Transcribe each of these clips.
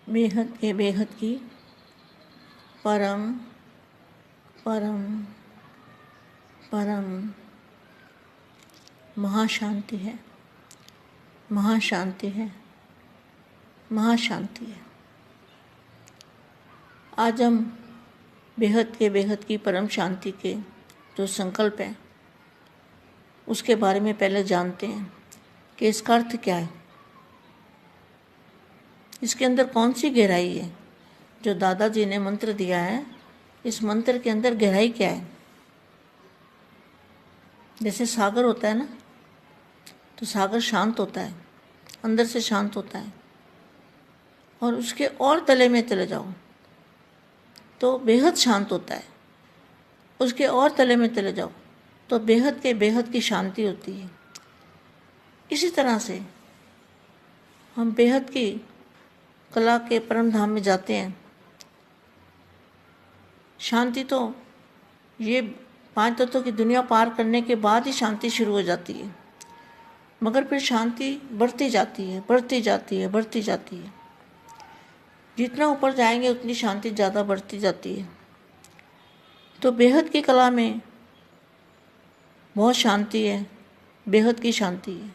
बेहद के बेहद की परम परम परम महाशांति है, महाशांति है, महाशांति है। आज हम बेहद के बेहद की परम शांति के जो संकल्प है उसके बारे में पहले जानते हैं कि इसका अर्थ क्या है, इसके अंदर कौन सी गहराई है। जो दादाजी ने मंत्र दिया है, इस मंत्र के अंदर गहराई क्या है। जैसे सागर होता है ना, तो सागर शांत होता है, अंदर से शांत होता है, और उसके और तले में चले जाओ तो बेहद शांत होता है, उसके और तले में चले जाओ तो बेहद के बेहद की शांति होती है। इसी तरह से हम बेहद की कला के परम धाम में जाते हैं। शांति तो ये 5 तत्वों की दुनिया पार करने के बाद ही शांति शुरू हो जाती है, मगर फिर शांति बढ़ती जाती है, बढ़ती जाती है, बढ़ती जाती है। जितना ऊपर जाएंगे उतनी शांति ज़्यादा बढ़ती जाती है। तो बेहद की कला में बहुत शांति है, बेहद की शांति है,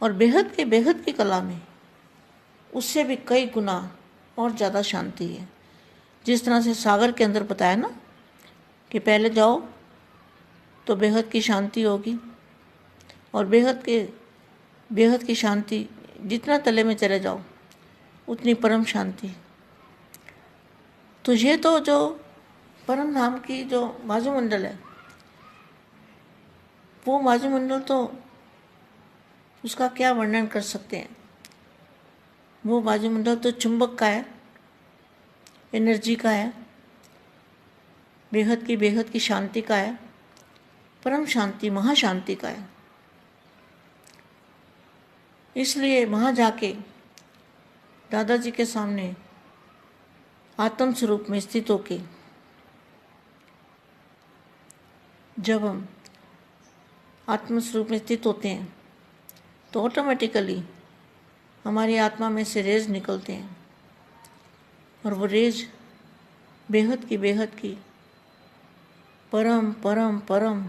और बेहद के बेहद की कला में उससे भी कई गुना और ज़्यादा शांति है। जिस तरह से सागर के अंदर बताया ना कि पहले जाओ तो बेहद की शांति होगी, और बेहद की शांति जितना तले में चले जाओ उतनी परम शांति। तो ये तो जो परम धाम की जो वायुमंडल है, वो वायुमंडल तो उसका क्या वर्णन कर सकते हैं। वो वायुमंडल तो चुंबक का है, एनर्जी का है, बेहद की शांति का है, परम शांति महाशांति का है। इसलिए वहाँ जाके दादाजी के सामने आत्म स्वरूप में स्थित होके जब हम आत्म स्वरूप में स्थित होते हैं तो ऑटोमेटिकली हमारी आत्मा में से रेज निकलते हैं, और वो रेज बेहद की परम परम परम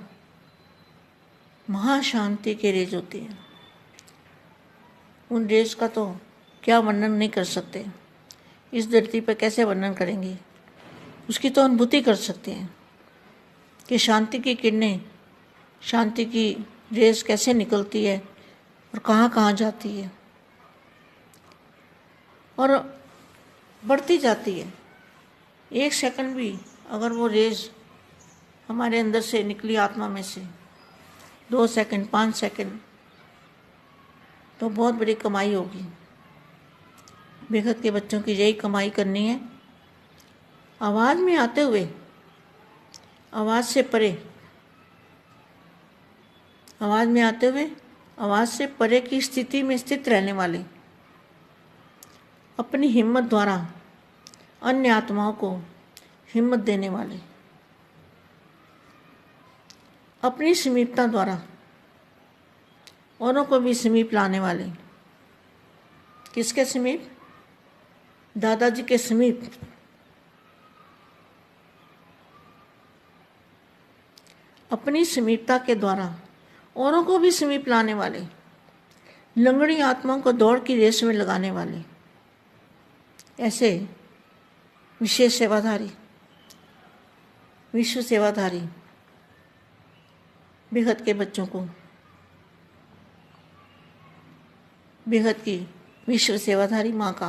महाशांति के रेज होती हैं। उन रेज का तो क्या वर्णन नहीं कर सकते, इस धरती पर कैसे वर्णन करेंगे। उसकी तो अनुभूति कर सकते हैं कि शांति की किरणें, शांति की रेज कैसे निकलती है और कहाँ कहाँ जाती है और बढ़ती जाती है। 1 सेकंड भी अगर वो रेज हमारे अंदर से निकली आत्मा में से, 2 सेकंड 5 सेकंड, तो बहुत बड़ी कमाई होगी। बेहद के बच्चों की यही कमाई करनी है। आवाज़ में आते हुए, आवाज़ से परे, आवाज़ में आते हुए आवाज़ से परे की स्थिति में स्थित रहने वाले, अपनी हिम्मत द्वारा अन्य आत्माओं को हिम्मत देने वाले, अपनी समीपता द्वारा औरों को भी समीप लाने वाले। किसके समीप? दादाजी के समीप। अपनी समीपता के द्वारा औरों को भी समीप लाने वाले, लंगड़ी आत्माओं को दौड़ की रेस में लगाने वाले, ऐसे विशेष सेवाधारी, विश्व सेवाधारी बेहद के बच्चों को बेहद की विश्व सेवाधारी माँ का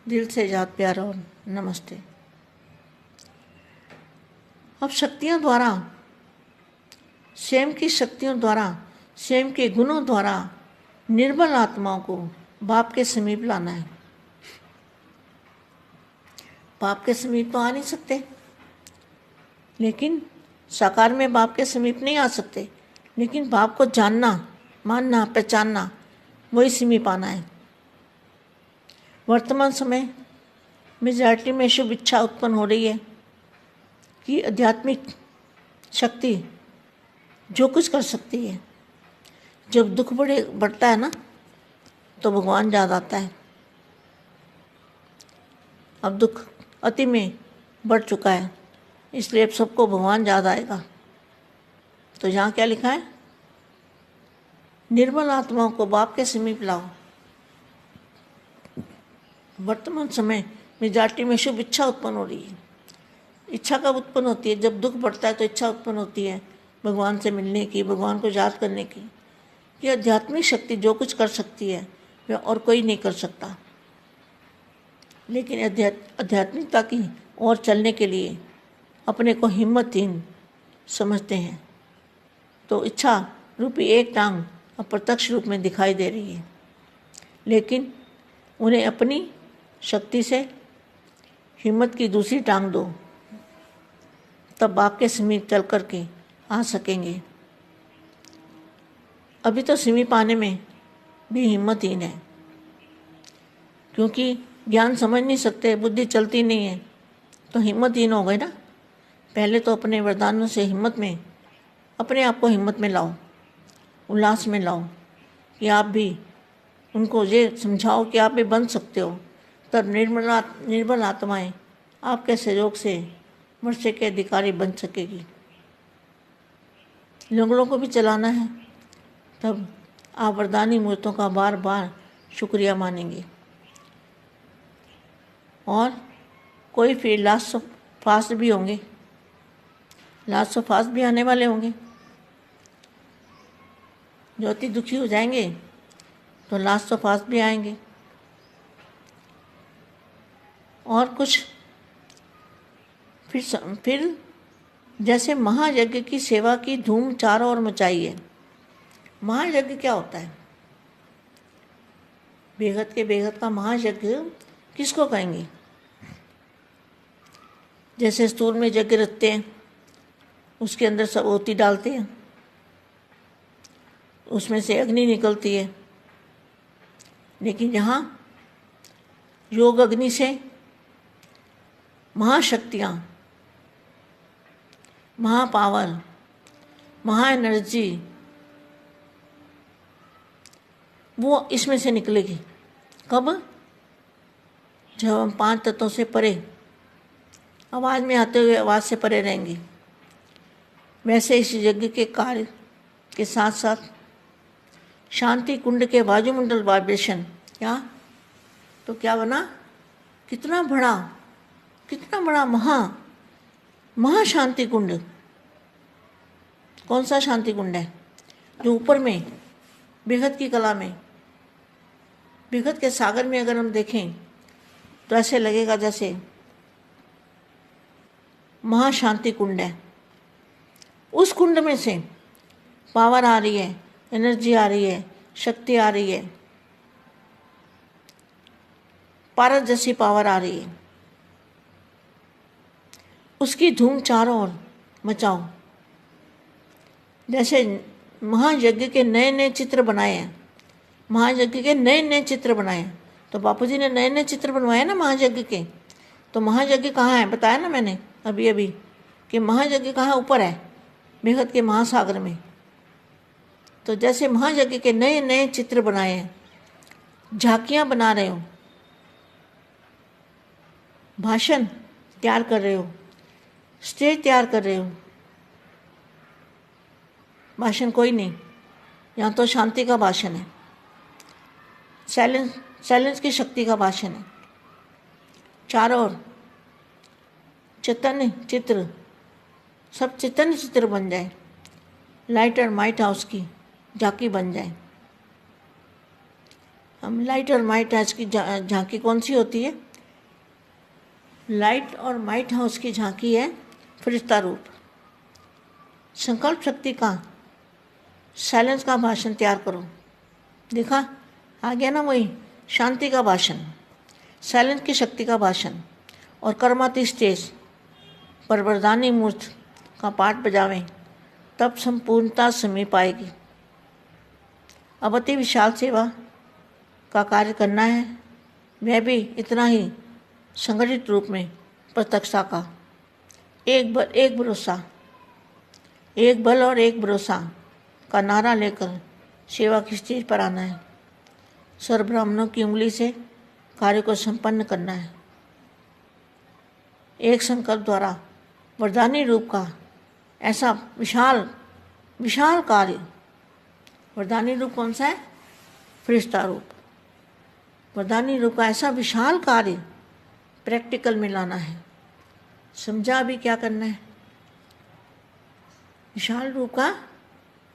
दिल से याद प्यार और नमस्ते। अब शक्तियों द्वारा, स्वयं की शक्तियों द्वारा, स्वयं के गुणों द्वारा निर्बल आत्माओं को बाप के समीप लाना है। बाप के समीप तो आ नहीं सकते, लेकिन साकार में बाप के समीप नहीं आ सकते, लेकिन बाप को जानना, मानना, पहचानना, वही समीप आना है। वर्तमान समय मेजॉरिटी में शुभ इच्छा उत्पन्न हो रही है कि आध्यात्मिक शक्ति जो कुछ कर सकती है। जब दुख बढ़ता है ना, तो भगवान याद आता है। अब दुख अति में बढ़ चुका है, इसलिए अब सबको भगवान याद आएगा। तो यहाँ क्या लिखा है? निर्मल आत्माओं को बाप के समीप लाओ। वर्तमान समय मेजॉरिटी में शुभ इच्छा उत्पन्न हो रही है। इच्छा कब उत्पन्न होती है? जब दुख बढ़ता है तो इच्छा उत्पन्न होती है भगवान से मिलने की, भगवान को याद करने की। ये आध्यात्मिक शक्ति जो कुछ कर सकती है वह और कोई नहीं कर सकता। लेकिन आध्यात्मिकता की ओर चलने के लिए अपने को हिम्मतहीन समझते हैं, तो इच्छा रूपी एक टांग अप्रत्यक्ष रूप में दिखाई दे रही है। लेकिन उन्हें अपनी शक्ति से हिम्मत की दूसरी टांग दो, तब बाप के समीप चल कर के आ सकेंगे। अभी तो समीप आने में भी हिम्मतहीन है, क्योंकि ज्ञान समझ नहीं सकते, बुद्धि चलती नहीं है, तो हिम्मतहीन हो गए ना। पहले तो अपने वरदानों से हिम्मत में, अपने आप को हिम्मत में लाओ, उल्लास में लाओ, कि आप भी उनको ये समझाओ कि आप भी बन सकते हो। तब निर्मल आत्माएं आपके सहयोग से मनुष्य के अधिकारी बन सकेगी। लंगड़ों को भी चलाना है, तब आप वरदानी मूर्तों का बार बार शुक्रिया मानेंगे। और कोई फिर लास्ट ऑफ फास्ट भी होंगे, लास्ट ऑफ फास्ट भी आने वाले होंगे। जो अति दुखी हो जाएंगे तो लास्ट ऑफ फास्ट भी आएंगे। और कुछ फिर जैसे महायज्ञ की सेवा की धूम चारों ओर मचाई है। महायज्ञ क्या होता है? बेहद के बेहद का महायज्ञ किसको कहेंगे? जैसे स्तूल में यज्ञ रखते हैं, उसके अंदर सब ओती डालते हैं, उसमें से अग्नि निकलती है। लेकिन यहाँ योग अग्नि से महाशक्तियाँ, महापावर, महा एनर्जी वो इसमें से निकलेगी। कब? जब हम 5 तत्वों से परे, आवाज़ में आते हुए आवाज़ से परे रहेंगे। वैसे इस यज्ञ के कार्य के साथ साथ शांति कुंड के वायुमंडल वाइब्रेशन, क्या तो क्या बना? कितना बड़ा महाशांति कुंड। कौन सा शांति कुंड है? जो ऊपर में बेहद की कला में, बेहद के सागर में अगर हम देखें तो ऐसे लगेगा जैसे महाशांति कुंड है। उस कुंड में से पावर आ रही है, एनर्जी आ रही है, शक्ति आ रही है, पारस जैसी पावर आ रही है। उसकी धूम चारों ओर मचाओ। जैसे महायज्ञ के नए नए चित्र बनाए हैं, महायज्ञ के नए नए चित्र बनाए हैं। तो बापूजी ने नए नए चित्र बनवाए ना महायज्ञ के। तो महायज्ञ कहाँ है? बताया ना मैंने अभी कि महायज्ञ कहाँ ऊपर है, बेहद के महासागर में। तो जैसे महायज्ञ के नए नए चित्र बनाए हैं, झांकियाँ बना रहे हो, भाषण तैयार कर रहे हो, स्टेज तैयार कर रहे हो। भाषण कोई नहीं, यहाँ तो शांति का भाषण है, साइलेंस की शक्ति का भाषण है। चारों ओर चैतन्य चित्र, सब चैतन्य चित्र बन जाए, लाइट और माइट हाउस की झांकी बन जाए। हम लाइट और माइट हाउस की झांकी कौन सी होती है? लाइट और माइट हाउस की झांकी है फरिश्ता रूप। संकल्प शक्ति का, साइलेंस का भाषण तैयार करो। देखा आ गया ना, वही शांति का भाषण, साइलेंस की शक्ति का भाषण। और कर्माती स्टेज पर वरदानी मूर्त का पाठ बजावें, तब संपूर्णता समीप आएगी। अब अति विशाल सेवा का कार्य करना है, वह भी इतना ही संगठित रूप में प्रत्यक्षता का। एक भरोसा, एक बल और एक भरोसा का नारा लेकर सेवा की स्टेज पर आना है। सर्व ब्राह्मणों की उंगली से कार्य को संपन्न करना है। एक संकल्प द्वारा वरदानी रूप का ऐसा विशाल विशाल कार्य, वरदानी रूप कौन सा है? फरिश्ता रूप। वरदानी रूप का ऐसा विशाल कार्य प्रैक्टिकल में लाना है। समझा अभी क्या करना है?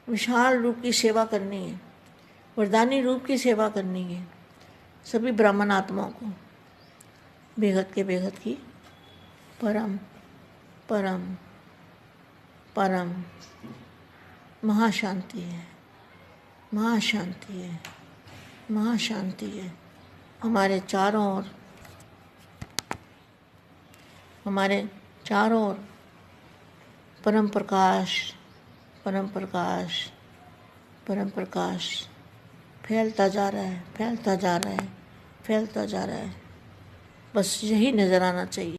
विशाल रूप की सेवा करनी है, वरदानी रूप की सेवा करनी है सभी ब्राह्मण आत्माओं को। बेहद के बेहद की परम परम परम महाशांति है, महाशांति है, महाशांति है। हमारे चारों ओर परम प्रकाश, परम प्रकाश, परम प्रकाश फैलता जा रहा है, फैलता जा रहा है, फैलता जा रहा है। बस यही नज़र आना चाहिए।